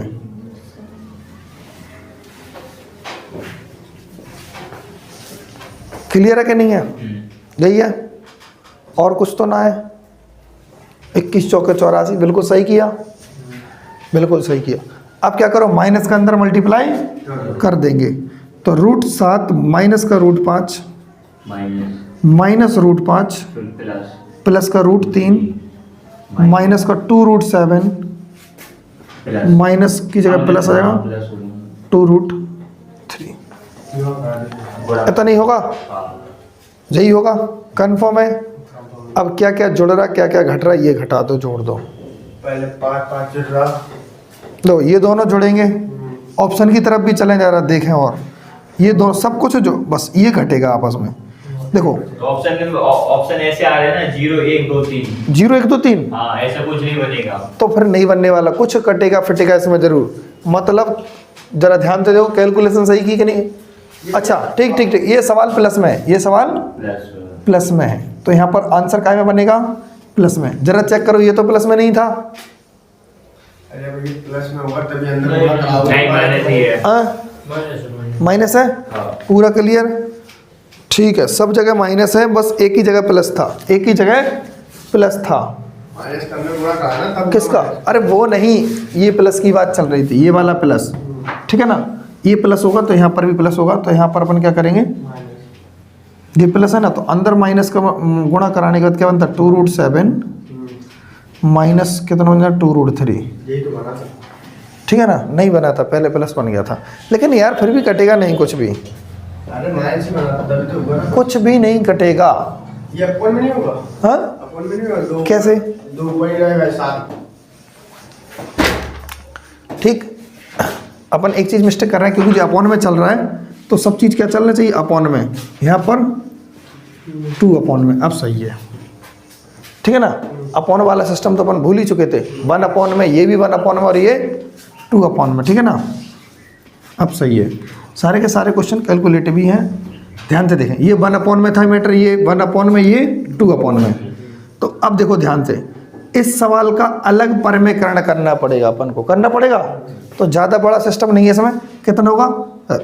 [SPEAKER 1] क्लियर है कि नहीं है, यही है, और कुछ तो ना है। 21 चौके 84, बिल्कुल सही किया, बिल्कुल सही किया। अब क्या करो, माइनस का अंदर मल्टीप्लाई कर देंगे, तो रूट 7 माइनस का रूट 5 माइनस रूट 5 प्लस का रूट 3 माइनस का 2 रूट 7 माइनस की जगह प्लस आ जाएगा 2 रूट 3। ऐसा नहीं होगा, यही होगा, कंफर्म है। अब क्या क्या जुड़ रहा, क्या क्या घट रहा, ये घटा दो, जोड़ दो,
[SPEAKER 5] पहले 5 5 जुड़ रहा,
[SPEAKER 1] लो ये दोनों जुड़ेंगे, ऑप्शन की तरफ भी चले जा रहा, देखें, और ये दोनों सब कुछ जो बस ये घटेगा आपस में, देखो
[SPEAKER 2] तो ऑप्शन ऐसे आ रहे हैं ना, 0 1 2 3,
[SPEAKER 1] 0 1 2 3,
[SPEAKER 2] हाँ ऐसा कुछ नहीं बनेगा,
[SPEAKER 1] तो फिर नहीं बनने वाला, कुछ कटेगा फिटेगा इसमें जरूर, मतलब जरा ध्यान से देखो, कैलकुलेशन सही की कि नहीं। अच्छा ठीक ठीक ठीक, ये सवाल प्लस में है, ये सवाल प्लस में है, तो यहाँ पर आंसर काय में बनेगा, प्लस में। जरा चेक करो, ये तो प्लस में नहीं था,
[SPEAKER 5] अरे भाई प्लस में होगा तभी अंदर होगा,
[SPEAKER 2] नहीं माइनस ही है,
[SPEAKER 1] माइनस है, पूरा क्लियर, ठीक है, सब जगह माइनस है, बस एक ही जगह प्लस था, एक ही जगह प्लस था,
[SPEAKER 5] माइनस करने गुणा करा ना तब
[SPEAKER 1] किसका? अरे वो नहीं, ये प्लस की बात चल रही थी, ये वाला प्लस, ठीक है ना। ये प्लस होगा तो यहाँ पर भी प्लस होगा, तो यहाँ पर अपन क्या करेंगे, ये प्लस है ना, तो अंदर माइनस का गुणा कराने के बाद क्या बनता है 2√7 माइनस कितना बन जाए 2√3,
[SPEAKER 5] यही तो बना था।
[SPEAKER 1] ठीक है ना। नहीं बना था, पहले प्लस बन गया था, लेकिन यार फिर भी कटेगा नहीं कुछ भी,
[SPEAKER 5] अरे माइनस ही बना था तभी तो हुआ ना।
[SPEAKER 1] कुछ भी नहीं कटेगा।
[SPEAKER 5] ये अपन में नहीं होगा,
[SPEAKER 1] हाँ
[SPEAKER 5] अपन में नहीं होगा। दो
[SPEAKER 1] कैसे?
[SPEAKER 5] 2 पॉइंट रहेगा 7।
[SPEAKER 1] ठीक, अपन एक चीज़ मिस्टेक कर रहे हैं, क्योंकि जो अपॉन में चल रहा है तो सब चीज़ क्या चलना चाहिए अपॉन में, यहाँ पर 2 अपॉन में, अब सही है, ठीक है ना। अपॉन वाला सिस्टम तो अपन भूल ही चुके थे, 1 अपॉन में, ये भी 1 अपॉन में और ये 2 अपॉन में, ठीक है ना। अब सही है, सारे के सारे क्वेश्चन कैलकुलेटिव ही हैं, ध्यान से देखें। ये 1 अपॉन में था मैटर, ये 1 अपॉन में, ये 2 अपॉन में। तो अब देखो ध्यान से, इस सवाल का अलग परमीकरण करना पड़ेगा, अपन को करना पड़ेगा। तो ज़्यादा बड़ा सिस्टम नहीं है इसमें, कितना होगा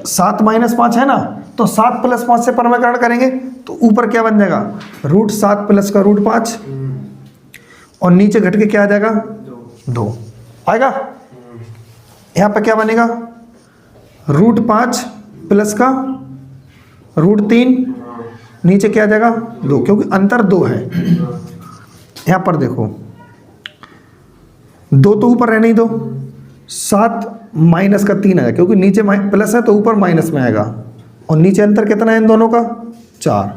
[SPEAKER 1] 7 - 5 है ना, तो 7 + 5 से परमीकरण करेंगे तो ऊपर क्या बन जाएगा √7 + का √5, और नीचे घट के क्या आ जाएगा 2 आएगा। यहाँ पे क्या बनेगा √5 + का √3, नीचे क्या आ जाएगा 2, क्योंकि अंतर 2 है। यहाँ पर देखो 2 तो ऊपर रहने ही दो, 7 - का 3 आएगा, क्योंकि नीचे प्लस है तो ऊपर माइनस में आएगा, और नीचे अंतर कितना है इन दोनों का 4,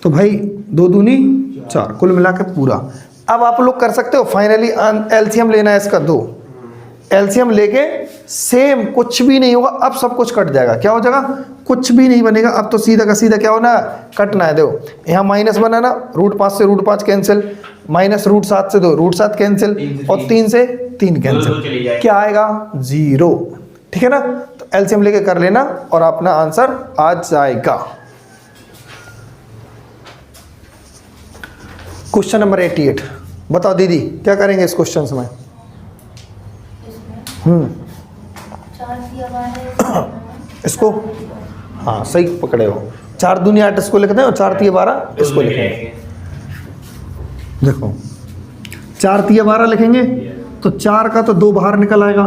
[SPEAKER 1] तो भाई 2 दूनी 4, कुल मिला के पूरा। अब आप लोग कर सकते हो फाइनली एलसीएम लेना है इसका 2, एलसीएम लेके सेम कुछ भी नहीं होगा, अब सब कुछ कट जाएगा, क्या हो जाएगा कुछ भी नहीं बनेगा। अब तो सीधा का सीधा क्या होना है कटना है। देखो यहाँ माइनस बना ना, √5 से √5 कैंसिल, माइनस √7 से 2 √7 कैंसिल, और 3 से 3 कैंसिल, क्या आएगा 0, ठीक है ना। तो एलसीएम लेके कर लेना और अपना आंसर आ जाएगा। क्वेश्चन नंबर 88 बताओ दीदी, क्या करेंगे इस क्वेश्चन में?
[SPEAKER 3] इसमें 4 दिया हुआ है
[SPEAKER 1] इसको, हाँ सही पकड़े हो, 4 दूनी 8 इसको लिखते हैं और 4 तिया 12 इसको लिखेंगे। देखो 4 तिया 12 लिखेंगे तो 4 का तो 2 बाहर निकल आएगा,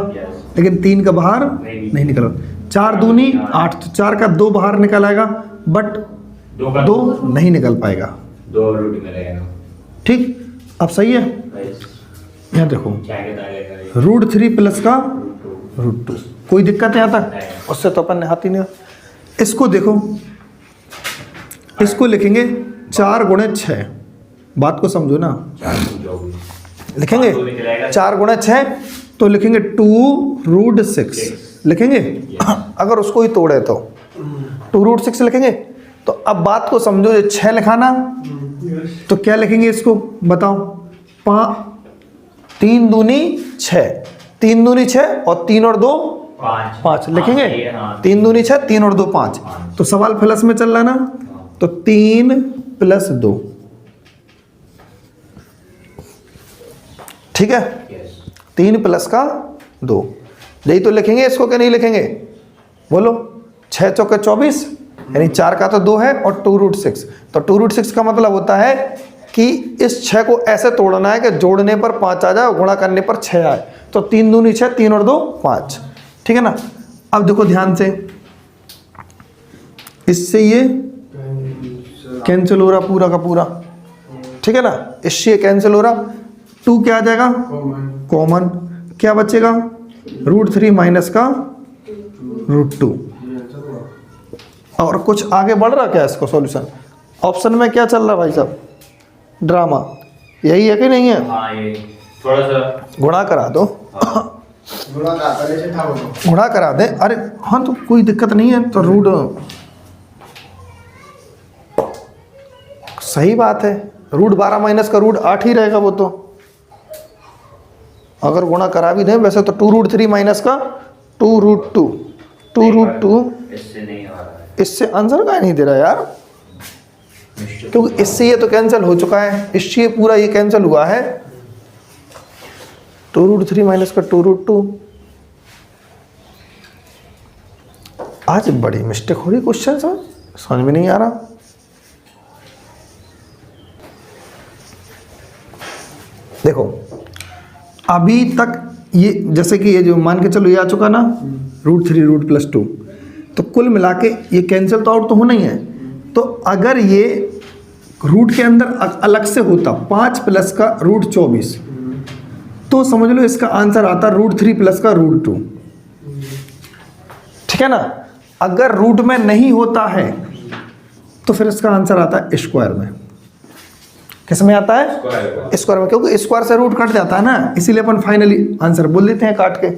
[SPEAKER 1] लेकिन 3 का बाहर नहीं निकल। 4 दूनी 8, तो 4 का 2 बाहर निकल आएगा, बट 2 नहीं निकल पाएगा,
[SPEAKER 2] 2 रूट में रहेगा।
[SPEAKER 1] ठीक, अब सही है। यहाँ देखो
[SPEAKER 2] क्या कहता है
[SPEAKER 1] √3 + का √2, कोई दिक्कत है यहाँ तक? उससे तो अपन ने हाथ ही नहीं। इसको देखो, इसको लिखेंगे 4 × 6, बात को समझो ना, लिखेंगे 4 × 6 तो लिखेंगे 2√6 लिखेंगे। अगर उसको ही तोड़े तो 2√6 लिखेंगे। तो अब बात को समझो, 6 लिखाना तो क्या लिखेंगे इसको बताओ, 3 दूनी 6, 3 दूनी 6 और 3 और 2 5 लिखेंगे। 3 दूनी 6, 3 और 2 5, तो सवाल प्लस में चल रहा ना, तो 3 + 2, ठीक है, 3 + का 2, यही तो लिखेंगे। इसको क्या नहीं लिखेंगे बोलो, 6 चौके 24, यानी 4 का तो 2 है और 2√6, तो 2√6 का मतलब होता है कि इस 6 को ऐसे तोड़ना है कि जोड़ने पर 5 आ जाए, गुणा करने पर 6 आए, तो 3 दूनी 6, 3 और 2 5, ठीक है ना। अब देखो ध्यान से, इससे ये कैंसिल हो रहा पूरा का पूरा, ठीक है ना, इससे ये कैंसिल हो रहा, 2 क्या आ जाएगा कॉमन, क्या बचेगा √3 - का √2। और कुछ आगे बढ़ रहा क्या इसको सॉल्यूशन? ऑप्शन में क्या चल रहा है भाई साहब, ड्रामा, यही है कि नहीं है?
[SPEAKER 2] हाँ, ये थोड़ा सा
[SPEAKER 1] गुणा करा दो,
[SPEAKER 5] गुणा का पहले से था वो तो।
[SPEAKER 1] गुणा करा दे। अरे हाँ, तो कोई दिक्कत नहीं है, तो सही बात है, √12 - का √8 ही रहेगा वो तो, अगर गुणा करा भी दें। वैसे तो 2√3 - का 2√2, 2√2,
[SPEAKER 2] इससे नहीं आ रहा है,
[SPEAKER 1] इससे आंसर का नहीं दे रहा यार, क्योंकि इससे ये तो कैंसिल हो चुका है, इससे पूरा ये कैंसिल हुआ है। 2√3 - का 2√2, आज बड़ी मिस्टेक हो रही क्वेश्चन से, समझ में नहीं आ रहा। अभी तक ये जैसे कि ये जो मान के चलो ये आ चुका ना √3 √+2, तो कुल मिला के ये कैंसिल तो आउट तो होना ही है। तो अगर ये रूट के अंदर अलग से होता 5 प्लस का √24, तो समझ लो इसका आंसर आता √3 प्लस का √2। ठीक है ना। अगर रूट में नहीं होता है तो फिर इसका आंसर आता है स्क्वायर में। किस में आता है? स्क्वायर में, क्योंकि स्क्वायर से रूट कट जाता है ना, इसीलिए अपन फाइनली आंसर बोल देते हैं काट के।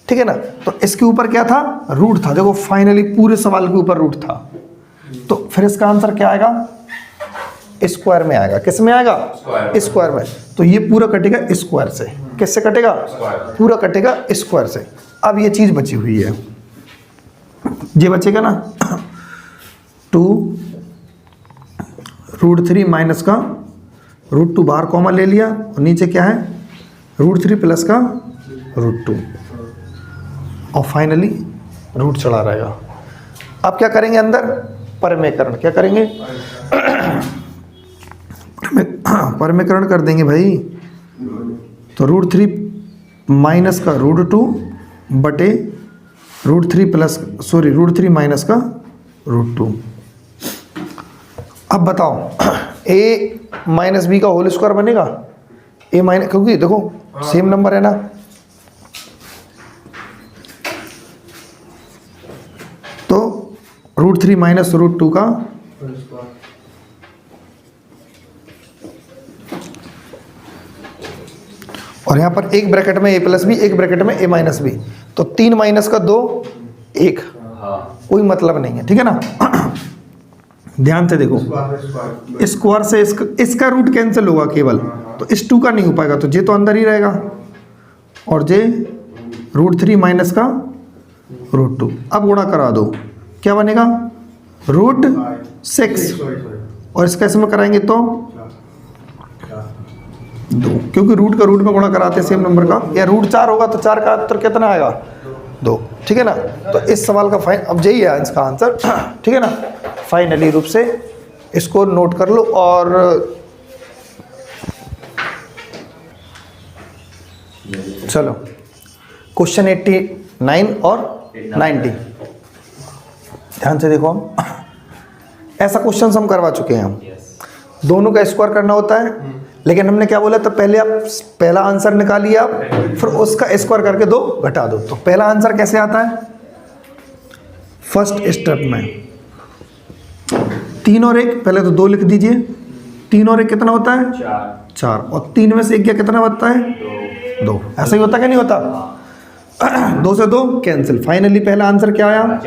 [SPEAKER 1] ठीक है ना। तो इसके ऊपर क्या था? रूट था। देखो फाइनली पूरे सवाल के ऊपर रूट था, तो फिर इसका आंसर क्या आएगा? स्क्वायर में आएगा। किस में आएगा? स्क्वायर में। तो ये पूरा कटेगा स्क्वायर से। किससे कटेगा? पूरा कटेगा स्क्वायर से। अब ये चीज बची हुई है, ये बचेगा ना 2 √3 माइनस का √2 बाहर कॉमन ले लिया, और नीचे क्या है? √3 प्लस का √2, और फाइनली रूट चढ़ा रहेगा। अब क्या करेंगे? अंदर परमेकरण। क्या करेंगे? परमेकरण कर देंगे भाई। तो √3 माइनस का √2 बटे √3 माइनस का √2। अब बताओ a माइनस बी का होल स्क्वायर बनेगा? a माइनस, क्योंकि देखो सेम नंबर है ना, तो √3 माइनस √2 का और यहाँ पर एक ब्रैकेट में a प्लस बी, एक ब्रैकेट में a माइनस बी, तो 3 माइनस का 2 1, कोई मतलब नहीं है। ठीक है ना। ध्यान से देखो, स्क्वायर से इसका रूट कैंसिल होगा केवल, तो इस 2 का नहीं हो पाएगा, तो जे तो अंदर ही रहेगा, और जे √3 माइनस का √2। अब गुणा करा दो, क्या बनेगा? √6, और इसका इसमें कराएंगे तो 2, क्योंकि रूट का रूट में गुणा कराते हैं सेम नंबर का। या √4 होगा तो 4 का उत्तर कितना आएगा? 2। ठीक है ना। तो इस सवाल का अब यही है इसका आंसर। ठीक है ना। फाइनली रूप से इसको नोट कर लो। और चलो क्वेश्चन 89 और 90 ध्यान से देखो। हम ऐसा क्वेश्चन हम करवा चुके हैं। हम दोनों का स्क्वायर करना होता है, लेकिन हमने क्या बोला? तो पहले आप पहला आंसर निकालिए आप, फिर उसका स्क्वायर करके 2 घटा दो। तो पहला आंसर कैसे आता है? फर्स्ट स्टेप में 3 और 1, पहले तो 2 लिख दीजिए। 3 और 1 कितना होता है? 4, और 3 में से 1 गया कितना बनता है? 2। ऐसा ही होता क्या नहीं होता? 2 से 2 कैंसिल। फाइनली पहला आंसर क्या आया?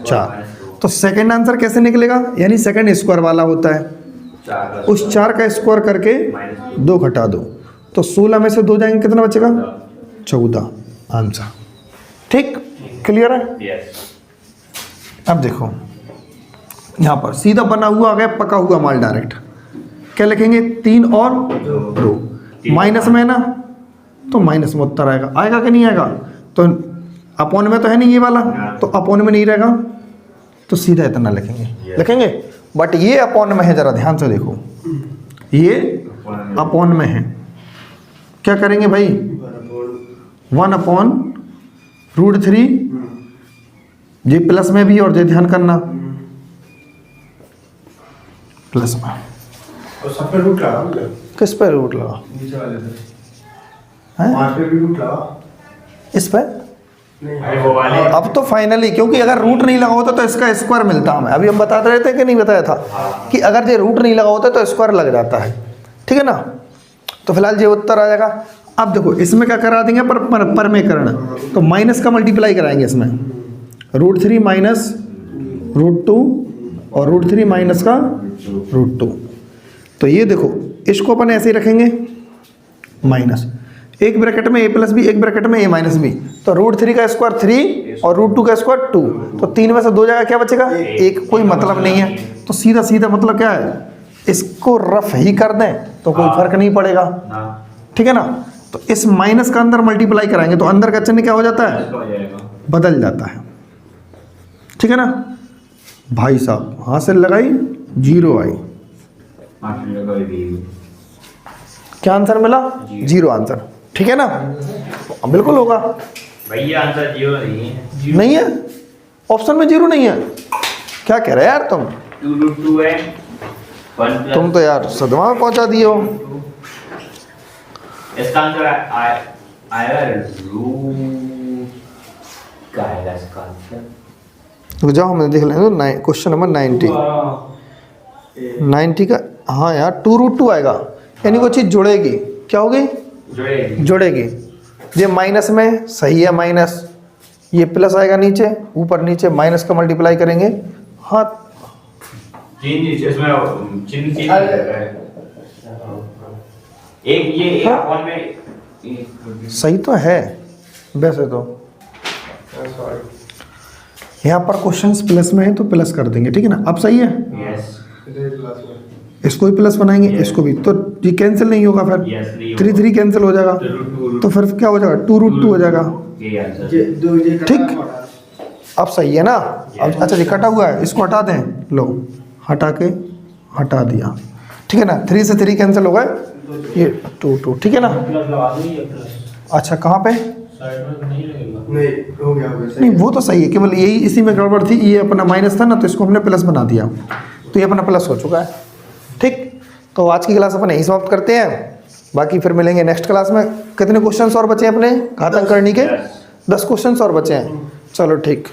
[SPEAKER 1] 4। तो सेकंड आंसर कैसे निकलेगा? यानी सेकंड स्क्वायर वाला होता है, उस 4 का स्क्वायर करके 2 घटा दो, तो 16 में से 2 जाएंगे, कितना बचेगा? 14 आंसर। ठीक, क्लियर है? अब देखो यहाँ पर सीधा बना हुआ आ गया, पका हुआ माल डायरेक्ट। क्या लिखेंगे? 3 और 2 माइनस में है ना, तो माइनस में उत्तर आएगा। आएगा कि नहीं आएगा? तो अपॉन में तो है नहीं ये वाला, तो अपॉन में नहीं रहेगा, तो सीधा इतना लिखेंगे। लिखेंगे, बट ये अपॉन में है, जरा ध्यान से देखो, ये अपॉन में है। क्या करेंगे भाई? 1/√3, ये प्लस में भी, और ये ध्यान करना प्लस में।
[SPEAKER 5] और सब पे रूट लगा?
[SPEAKER 1] किस पे रूट लगा?
[SPEAKER 5] नीचे वाले पे।
[SPEAKER 1] हैं?
[SPEAKER 5] 5 पे भी रूट लगा?
[SPEAKER 1] इस पे
[SPEAKER 5] नहीं,
[SPEAKER 2] वो वाले
[SPEAKER 1] अब तो फाइनली, क्योंकि अगर रूट नहीं लगा होता तो इसका स्क्वायर मिलता हमें। अभी हम बताते रहते हैं कि नहीं बताया था कि अगर ये रूट नहीं लगा होता तो स्क्वायर लग जाता है। ठीक है ना। तो फिलहाल ये उत्तर आ जाएगा। अब देखो इसमें क्या करा देंगे? परमेकरण। तो माइनस का मल्टीप्लाई कराएंगे इसमें, √3 माइनस √2 और √3 माइनस का √2। तो ये देखो इसको अपन ऐसे ही रखेंगे, माइनस, एक ब्रैकेट में a प्लस बी, एक ब्रैकेट में a माइनस बी, तो √3 का स्क्वायर 3 और √2 का स्क्वायर 2, तो 3 में से 2 जाएगा, क्या बचेगा? 1। कोई मतलब नहीं है, तो सीधा सीधा मतलब क्या है? इसको रफ ही कर दें तो कोई फर्क नहीं पड़ेगा। ठीक है ना। तो इस माइनस का अंदर मल्टीप्लाई कराएंगे तो अंदर का चिन्ह क्या हो जाता है? बदल जाता है। ठीक है ना भाई साहब। हासिल लगाई, 0 आई। क्या आंसर मिला? 0 आंसर। ठीक है ना? बिल्कुल होगा।
[SPEAKER 2] भैया आंसर 0 नहीं है।
[SPEAKER 1] नहीं है, ऑप्शन में 0 नहीं है, क्या कह रहे हैं यार तुम?
[SPEAKER 2] 2 रूट 2 है, 1 प्लस।
[SPEAKER 1] तुम तो यार सदमा में पहुंचा दिए हो।
[SPEAKER 2] इसका आंसर आएगा रूट का आएगा इसका आंसर।
[SPEAKER 1] रुक जाओ, हमें देख लेंगे क्वेश्चन नंबर 90 का। हाँ यार 2 रूट 2 आएगा, यानी वो चीज़ जुड़ेगी। क्या होगी? जुड़ेगी। ये माइनस में सही है, माइनस, ये प्लस आएगा नीचे, ऊपर नीचे माइनस का मल्टीप्लाई करेंगे। हाँ
[SPEAKER 2] इसमें चिन्ह चेंज हो जाएगा। एक ये
[SPEAKER 1] हाँ।
[SPEAKER 2] अपॉन में
[SPEAKER 1] सही तो है वैसे तो। यहाँ पर क्वेश्चंस प्लस में है तो प्लस कर देंगे, ठीक है ना? अब सही है,
[SPEAKER 2] यस
[SPEAKER 1] इसको भी प्लस बनाएंगे, इसको भी, तो ये कैंसिल नहीं होगा फिर।
[SPEAKER 2] यस नहीं
[SPEAKER 1] 3 3 कैंसिल हो जाएगा, तो फिर क्या हो जाएगा? 2 रूट 2 हो जाएगा।
[SPEAKER 2] ये आंसर।
[SPEAKER 1] ठीक, अब सही है ना? अब अच्छा, ये कटा हुआ है, इसको हटा दें, लो हटा के हटा दिया, ठीक है ना? 3 से 3 कैंसिल हो गए, ये 2 2, ठीक है ना? अच्छा कहाँ पे?
[SPEAKER 5] नहीं हो गया
[SPEAKER 1] नहीं वो तो सही है, केवल यही इसी में गड़बड़ थी, ये अपना माइनस था ना, तो इसको हमने प्लस बना दिया, तो ये अपना प्लस हो चुका है। ठीक, तो आज की क्लास अपन यहीं समाप्त करते हैं, बाकी फिर मिलेंगे नेक्स्ट क्लास में। कितने क्वेश्चंस और बचे हैं अपने घातांक करने के? 10 क्वेश्चंस और बचे हैं। चलो ठीक।